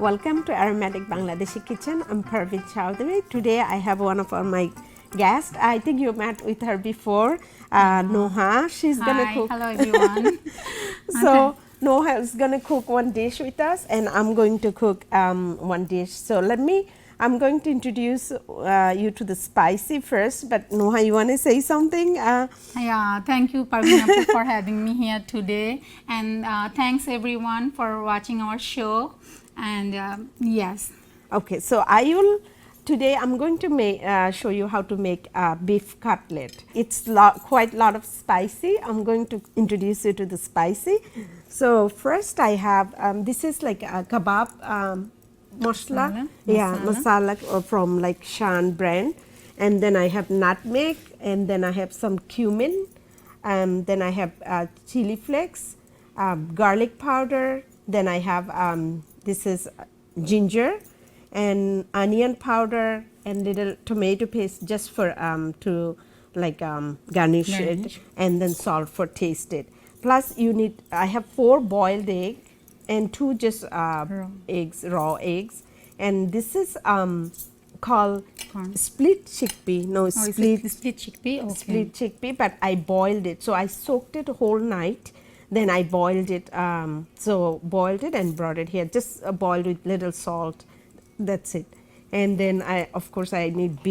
Welcome to Aromatic Bangladeshi Kitchen. I'm Parveen Chowdhury. Today I have one of my guests. I think you met with her before, Noha. She's gonna cook. Hello everyone. So Noha is gonna cook one dish with us, and I'm going to cook one dish. So I'm going to introduce you to the spicy first. But Noha, you wanna say something? Yeah, thank you Parveen for having me here today, and thanks everyone for watching our show. And yes. Okay, so today I'm going to show you how to make beef cutlet. It's quite a lot of spicy. I'm going to introduce you to the spicy. So first I have, this is like a Kabab masala. Yeah, masala from like Shaan brand. And then I have nutmeg, and then I have some cumin, then I have chili flakes, garlic powder, then I have this is ginger and onion powder and little tomato paste just for to like garnish it, and then salt for taste it. Plus I have 4 boiled egg and 2 just raw eggs, and this is called split chickpea. No, split chickpea. Okay. Split chickpea, but I boiled it. So I soaked it whole night. Then I boiled it. So boiled it and brought it here. Just boiled with little salt. That's it. And then of course I need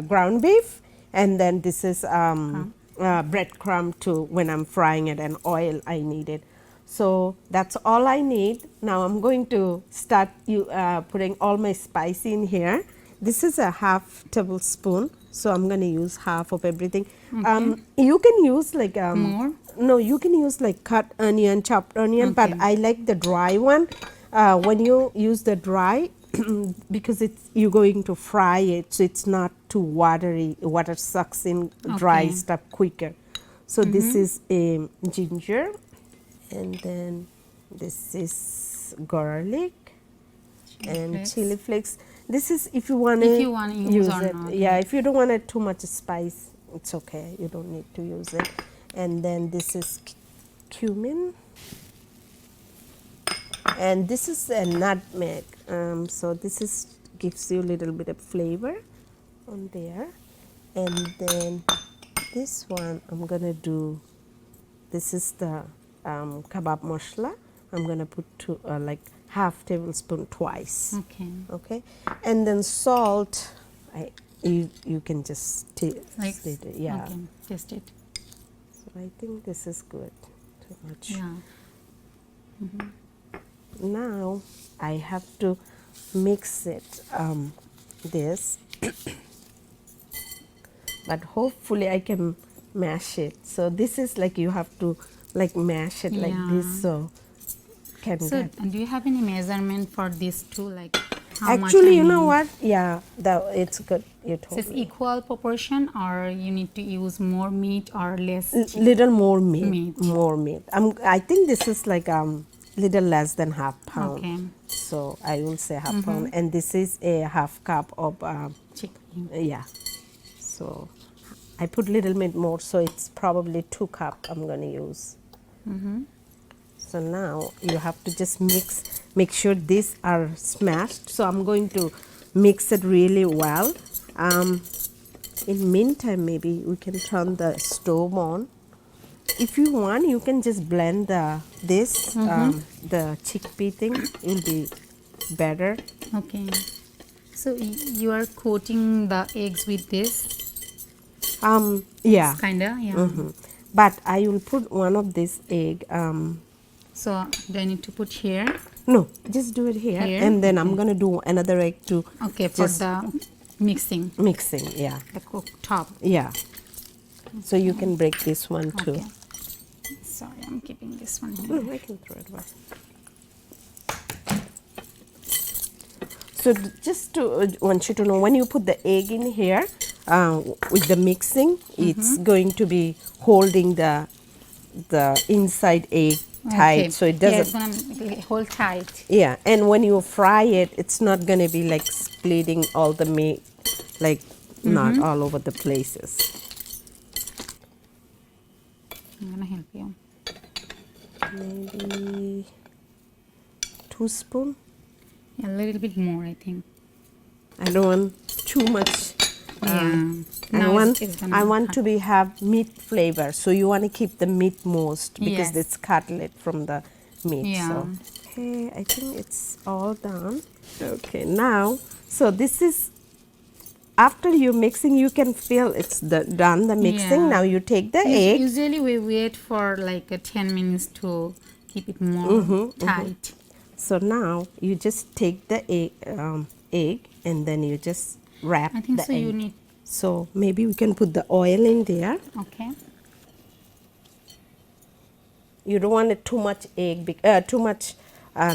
ground beef. And then this is breadcrumb too. When I'm frying it, and oil I need it. So that's all I need. Now I'm going to start putting all my spice in here. This is a half tablespoon, so I'm going to use half of everything. Okay. You can use like more. No, you can use like cut onion, chopped onion, but I like the dry one. When you use the dry, because you're going to fry it, so it's not too watery. Water sucks in dry stuff quicker. So this is a ginger, and then this is garlic and chili flakes. This is if you want to use it. Not. Yeah, if you don't want it too much spice, it's okay. You don't need to use it. And then this is cumin, and this is a nutmeg. So this gives you a little bit of flavor on there. And then this one I'm gonna do. This is the kabab masala. I'm gonna put like half tablespoon twice. Okay. And then salt. You can just taste it. Yeah. Okay. Taste it. So I think this is good. Too much. Yeah. Now I have to mix it. This, but hopefully I can mash it. So this is like you have to like mash it like this. So do you have any measurement for this too? Like how actually, much you know what? Yeah, it's good. You told me. Is it equal proportion, or you need to use more meat or less? Little more meat. More meat. I think this is like little less than half pound. Okay. So I will say half pound, and this is a half cup of chickpea. Yeah. So I put little bit more, so it's probably 2 cup I'm gonna use. So now you have to just make sure these are smashed. So I'm going to mix it really well. In meantime, maybe we can turn the stove on. If you want, you can just blend the chickpea thing. It will be better. Okay. So you are coating the eggs with this? Yeah. Kinda, yeah. But I will put one of this egg. So do I need to put here? No, just do it here. And then I'm gonna do another egg too. Okay, for the mixing. Mixing, yeah. The cook top. Yeah. So you can break this one too. Okay. Sorry, I'm keeping this one here. No, I can throw it away. So just want you to know, when you put the egg in here with the mixing, it's going to be holding the inside egg tight, so it doesn't. Yeah, it's gonna hold tight. Yeah, and when you fry it, it's not gonna be like splitting all the meat, like not all over the places. I'm gonna help you. Maybe 2 spoons. A little bit more, I think. I don't want too much. Yeah. I Now want it's gonna I be want hot. to be have meat flavor. So you want to keep the meat most because Yes. it's cutlet from the meat. Yeah. So okay, I think it's all done. Okay, now so this is after you mixing, you can feel it's done the mixing. Yeah. Now you take the egg. Usually we wait for like 10 minutes to keep it more tight. So now you just take the egg and then you just wrap I think the so. egg. You need, So maybe we can put the oil in there. okay. You don't want it too much too much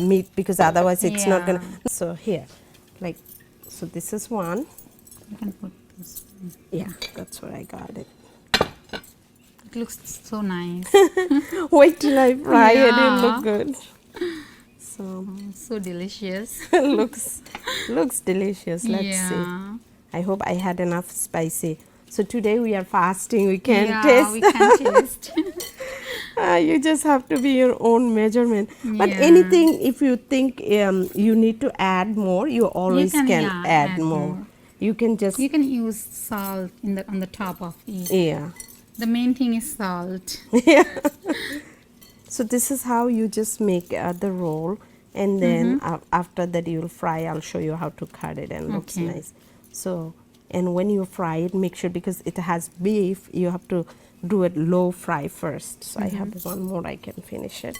meat because otherwise it's not gonna. Yeah. So here, like, so this is one. You can put this. Yeah, that's what I got it. It looks so nice. Wait till I fry it. It'll Yeah. look good. So So delicious. looks delicious. Let's see. Yeah. I hope I had enough spicy. So today we are fasting. We can't Yeah, taste. we can taste. You just have to be your own measurement. But Yeah. anything, if you think you need to add more, you always can, can yeah, add add more. more. You can just You can use salt in on the top of it. yeah. The main thing is salt. Yeah. So this is how you just make the roll, and then after that you'll fry. I'll show you how to cut it, and looks Okay. nice. So, and when you fry it, make sure because it has beef, you have to do it low fry first. So I have one more. I can finish it.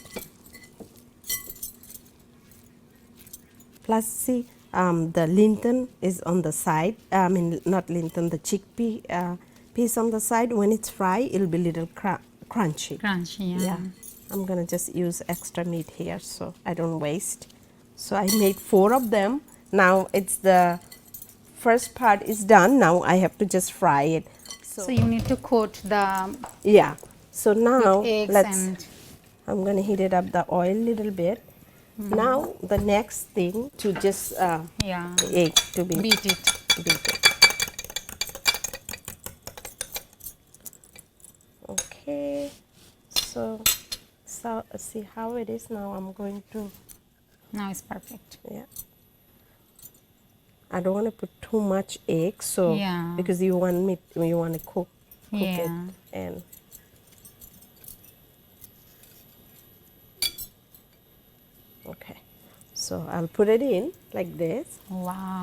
Plus, see, the linton is on the side. I mean, not linton, the chickpea piece on the side. When it's fried, it'll be little crunchy. Crunchy, Yeah, I'm gonna just use extra meat here so I don't waste. So I made 4 of them. Now it's the first part is done. Now I have to just fry it. So you need to coat the Yeah. So now eggs let's. and I'm gonna heat it up the oil little bit. Now the next thing to just yeah, egg to be beat it. beat it. Okay. So see how it is now. I'm going to. Now it's perfect. Yeah. I don't want to put too much egg, so Yeah. because you want to cook it, Yeah. and okay. So I'll put it in like this, Wow.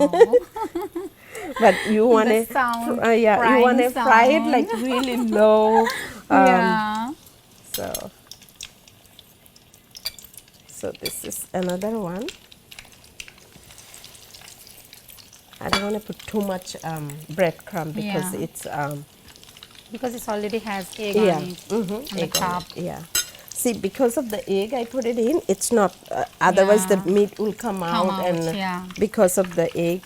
but you want The to sound, yeah, you want to frying fry it sound. like really low. Yeah. So this is another one. I don't want to put too much breadcrumb because Yeah. it's Because it already has egg yeah, on it on the egg on top. it, yeah. See, because of the egg I put it in, it's not. Otherwise, the Yeah. meat will come out, and yeah. because of the egg,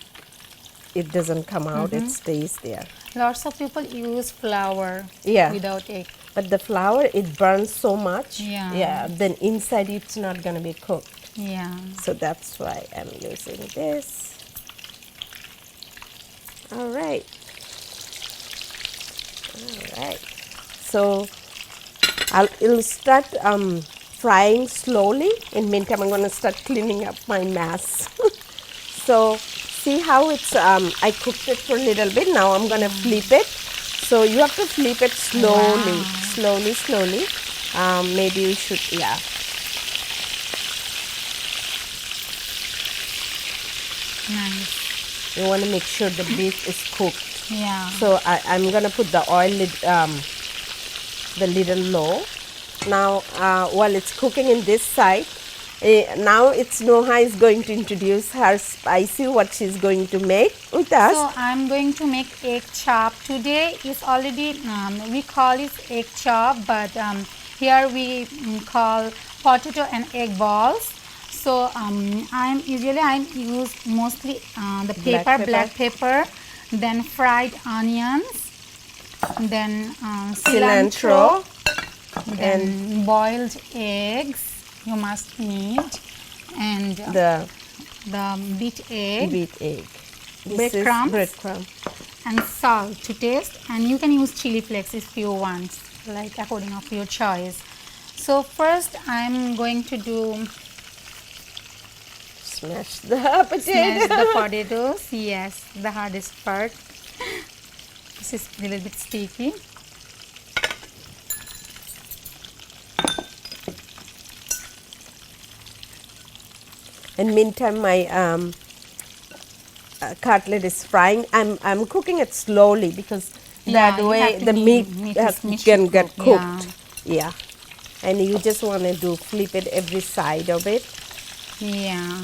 it doesn't come out. It stays there. Lots of people use flour Yeah. without egg. But the flour, it burns so much. Yeah. Yeah. Then inside, it's not gonna be cooked. Yeah. So that's why I'm using this. All right. All right. So it'll start frying slowly. In meantime, I'm gonna start cleaning up my mess. So see how it's I cooked it for a little bit. Now I'm gonna flip it. So you have to flip it slowly, slowly. Maybe you should, yeah. Nice. You want to make sure the beef is cooked. Yeah. So I'm gonna put the oil the little low. Now while it's cooking in this side, now it's Noha is going to introduce her spicy what she's going to make with us. So I'm going to make egg chop. Today is already we call it egg chop, but here we call potato and egg balls. So I use mostly the black pepper, then fried onions, then cilantro, then boiled eggs. You must need, and the beat egg, breadcrumb, and salt to taste. And you can use chili flakes if you want, like according of your choice. So first I'm going to do smash the potato. Smash the potatoes. Yes, the hardest part. This is a little bit sticky. And meantime, my cutlet is frying. I'm cooking it slowly because that you way have to the meat can get cooked. Yeah. And you just want to flip it every side of it. Yeah.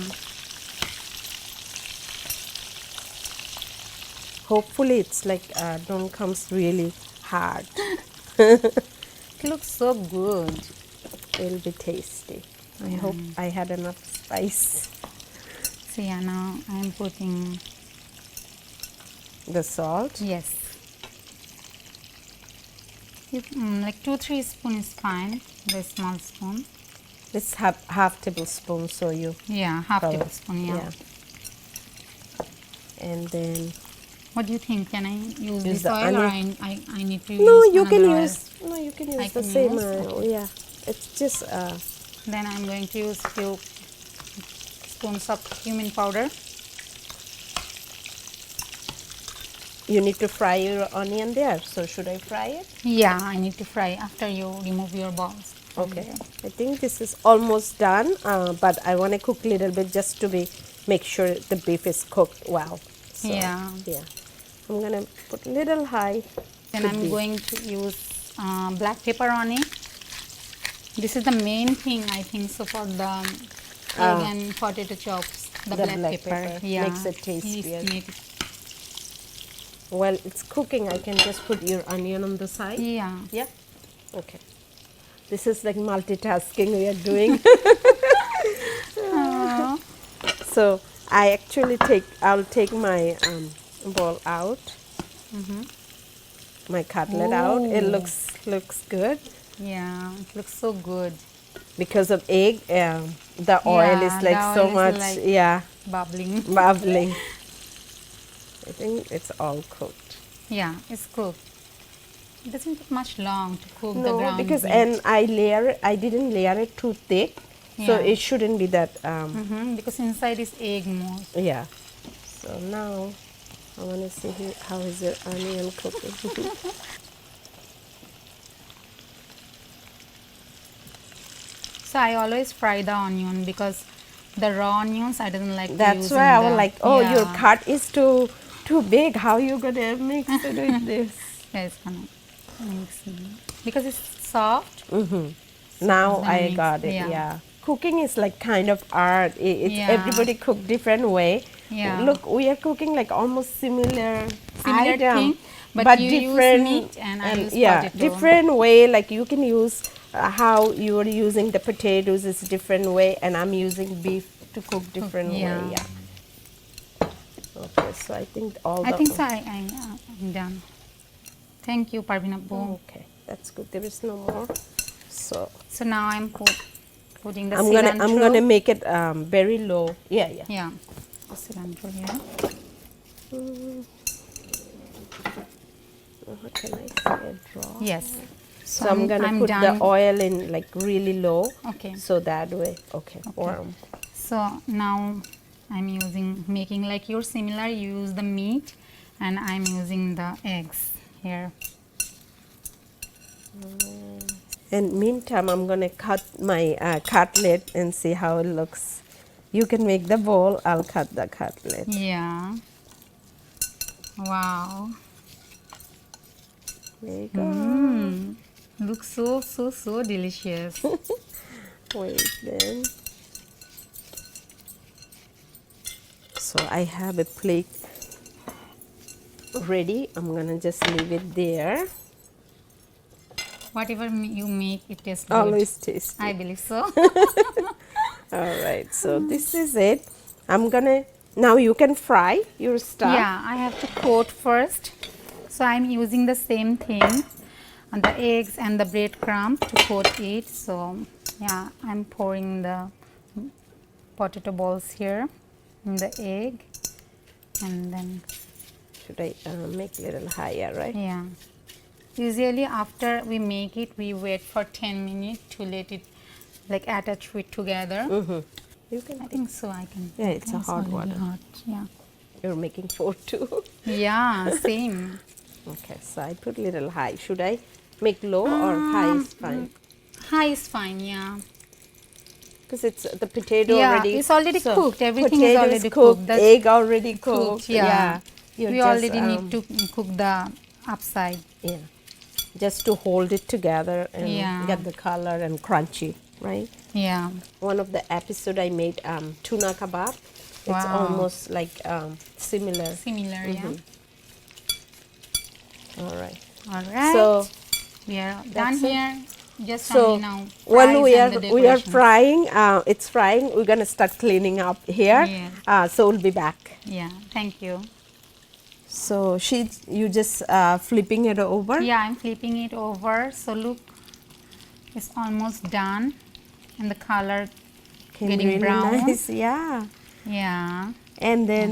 Hopefully it's like don't comes really hard. It looks so good. It'll be tasty. I hope I had enough spice. So yeah, now I'm putting The salt. yes. Like 2-3 spoons is fine. The small spoon. It's half tablespoon, so you. Yeah, half Color. tablespoon. Yeah. And then What do you think? Can I use this the oil or onion. I need to no, use you can another oil? use you can use I the can same use? oil. Yeah, it's just Then I'm going to use few spoons of cumin powder. you need to fry your onion there. So should I fry it? Yeah, I need to fry after you remove your balls. Okay. I think this is almost done, but I want to cook a little bit just to make sure the beef is cooked well. So, Yeah. Yeah. I'm gonna put a little high. Then I'm going to use black pepper on it. This is the main thing I think so for the egg and potato chops. The black pepper. Yeah. Makes it tastier. Make it- While it's cooking, I can just put your onion on the side. Yeah. Yeah. Okay. This is like multitasking we are doing. So I'll take my bowl out. My cutlet out. It looks good Yeah, it looks so good. because of egg. The oil is Yeah, like the so oil is much. like- Yeah, Bubbling. bubbling. I think it's all cooked. Yeah, it's cooked. It doesn't take much long to cook the No, ground because meat. and I didn't layer it too thick, so Yeah. it shouldn't be that. Because inside is egg more. Yeah. So now I want to see how is your onion cooking. So I always fry the onion because the raw onions I don't like. That's to why I was use like, oh, your yeah. cut is too big. How you gonna mix it with this? Yeah, it's gonna mix it. Because it's soft. Now gonna I mix, got it. yeah. Yeah. Cooking is like kind of art. It's Yeah. everybody cook different way. Yeah. Look, we are cooking like almost similar Similar item, thing, but you use different. meat and I use yeah, potato. different way. Like you can use how you are using the potatoes is different way, and I'm using beef to cook different yeah. way. Yeah. Okay, so I think all. I think so. I'm done. Thank you, Parveen Abbu. Okay, that's good. There is no more. So So now I'm putting the I'm cilantro. gonna make it very low. Yeah, yeah. Yeah, the cilantro here. How can I say it raw? Yes. So I'm gonna put done. the oil in like really low. Okay. So that way, okay. Warm. So now I'm making like you're similar. You use the meat, and I'm using the eggs here. And meantime, I'm gonna cut my cutlet and see how it looks. You can make the bowl. I'll cut the cutlet. Yeah. Wow. There you go. Looks so delicious. Wait then. So I have a plate ready. I'm gonna just leave it there. Whatever you make, it tastes good. Always tasty. I believe so. All right. So this is it. I'm gonna now you can fry your stuff. Yeah, I have to coat first. So I'm using the same thing on the eggs and the breadcrumb to coat it. So yeah, I'm pouring the potato balls here in the egg, and then Should I make a little higher, right? yeah. Usually after we make it, we wait for 10 minutes to let it like attach it together. You can. I think so. I can. Yeah, it's a hot already water. Hot. Yeah. You're making 4 too. Yeah. Same. Okay, so I put little high. Should I make low or high is fine? High is fine. Yeah. Because it's the potato Yeah, already. it's already so cooked. Everything is potato already cooked. cooked. That's Egg already cooked. Yeah. You We just, already need to cook the upside. Yeah. Just to hold it together and Yeah. get the color and crunchy, right? Yeah. One of the episode I made tuna kebab. It's Wow. almost like similar. Similar. Yeah. All right. All right. So we are done that's it. here. Just So only now. when we fries are and the we are decorations. frying, it's frying. We're gonna start cleaning up here. Yeah. So we'll be back. Yeah. Thank you. So you just flipping it over. Yeah, I'm flipping it over. So look, it's almost done, and the color Came getting really brown. nice. Yeah. Yeah. And then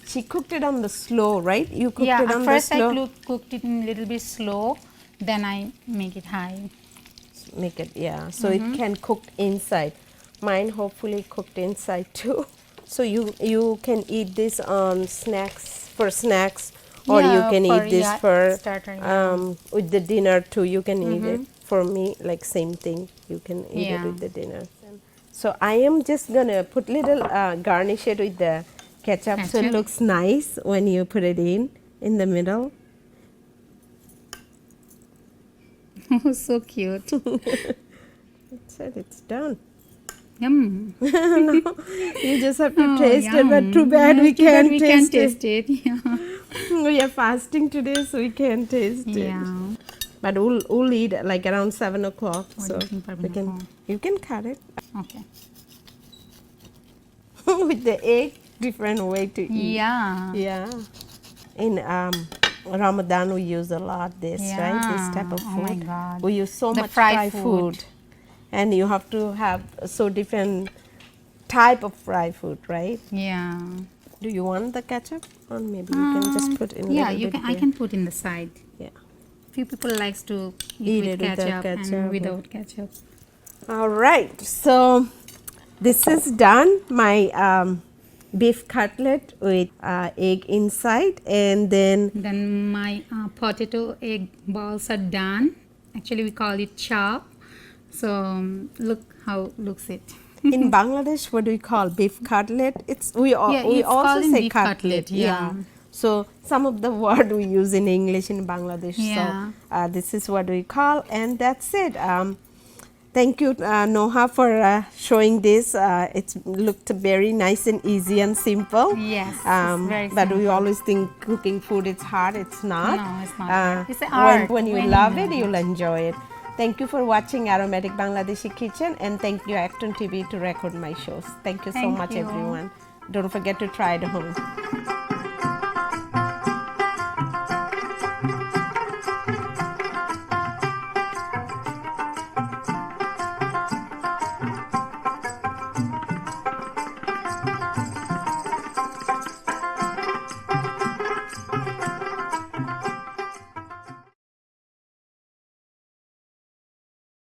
she cooked it on the slow, right? You cooked Yeah. it on At first, the slow. cooked it in a little bit slow. Then I make it high. Make it, yeah. So it can cook inside. Mine hopefully cooked inside too. So you can eat this on for snacks, or you Yeah, can eat this for starter. Yeah. with the dinner too. You can eat it. For me, like same thing. You can eat it Yeah. with the dinner. So I am just gonna put little garnish it with the ketchup, so it Ketchup. looks nice when you put it in the middle. Oh, so cute. That's it. It's done. Yum. You just have to Oh, taste it, but yum. too bad Yeah, we too bad can't we taste can't it. taste it. Yeah. We are fasting today, so we can't taste it. Yeah. But we'll eat like around 7 o'clock. What So do you think, we Parvina? can you can cut it Okay. with the egg. Different way to eat. Yeah. Yeah. In Ramadan, we use a lot this, right? This type of Oh food. my God. We use so The much fried fried food. food. And you have to have so different type of fried food, right? Yeah. Do you want the ketchup, or maybe you can just put in? Yeah, little you bit can. I here? can put in the side. Yeah. Few people likes to Eat eat it with without ketchup ketchup. and without ketchup. All right. So this is done. My beef cutlet with egg inside, and then Then my potato egg balls are done. Actually, we call it chop. So look how looks it. in Bangladesh, what do we call beef cutlet? We it's also called in say beef cutlet. cutlet, yeah. So some of the word we use in English in Bangladesh. Yeah. So this is what we call, and that's it. Thank you, Noha, for showing this. It looked very nice and easy and simple. Yes, it's very But we simple. always think cooking food is hard. It's not. No, it's not hard. It's an when, art. when you When you love know it, you'll enjoy it. Thank you for watching Aromatic Bangladeshi Kitchen, and thank you Acton TV to record my shows. Thank you so Thank much, you. everyone. Don't forget to try it at home.